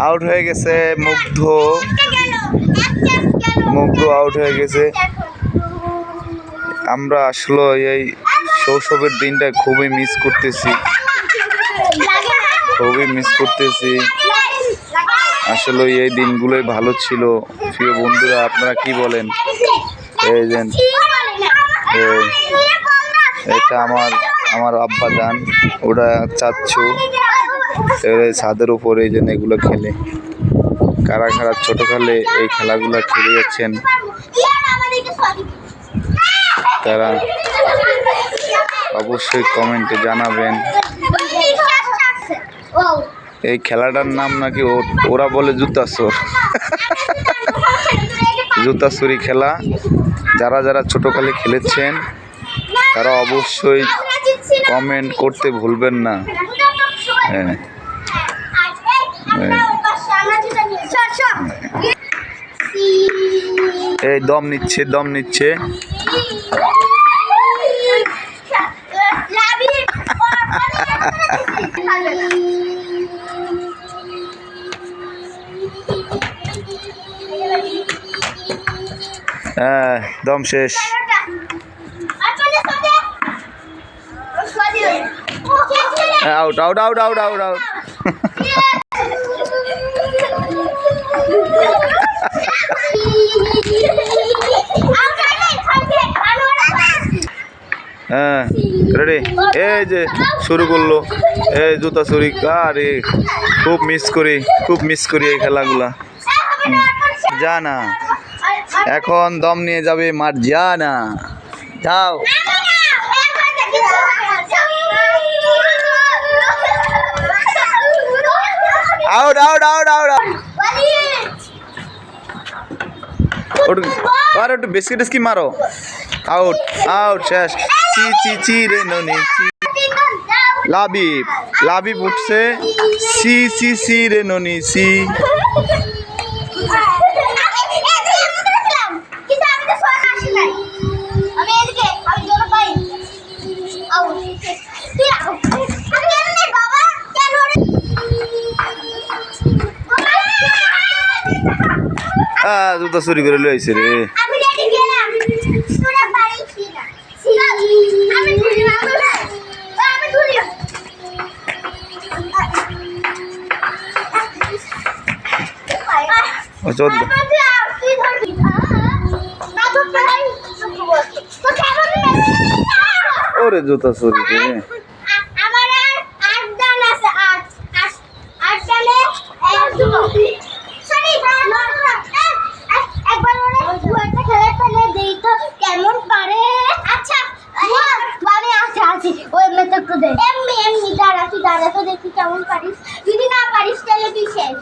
Out হয়ে গেছে মুগ্ধ আউট হয়ে গেছে। আমরা আসলে এই শৈশবের দিনটা খুবই মিস করতেছি আসলে এই দিনগুলোই ভালো ছিল। প্রিয় বন্ধুরা, আপনারা কি বলেন? এই যে এটা আমার আব্বা যান, ওরা চাচ্ছু ছাদের উপরে এই জন্য এগুলো খেলে। কারা কারা ছোটকালে এই খেলাগুলো খেলে যাচ্ছেন তারা অবশ্যই কমেন্টে জানাবেন। এই খেলাটার নাম নাকি ওরা বলে জুতাচুরি খেলা। যারা যারা ছোটকালে খেলেছেন তারা অবশ্যই কমেন্ট করতে ভুলবেন না। হ্যাঁ, এই দম নিচ্ছে হ্যাঁ, দম শেষ। Out out out out out out হ্যাঁ, রেডি। এই যে শুরু করলো এই জুতাচুরি। আরে খুব মিস করি এই খেলাগুলা। যা না, এখন দম নিয়ে যাবে মাঠ। যা না, যাও। আউট আউট আউট আউট আর একটু বেশি টেস্কি মারো। আউট আউট শেষ। চি রে ননি লাবিব উঠছে। সি রে ননি সি। জুতা চুরি করে লইছে রে। ওরে জুতা চুরি রে। দেখি কেমন পারিস। যদি না পারিস তাহলে তুই শেষ।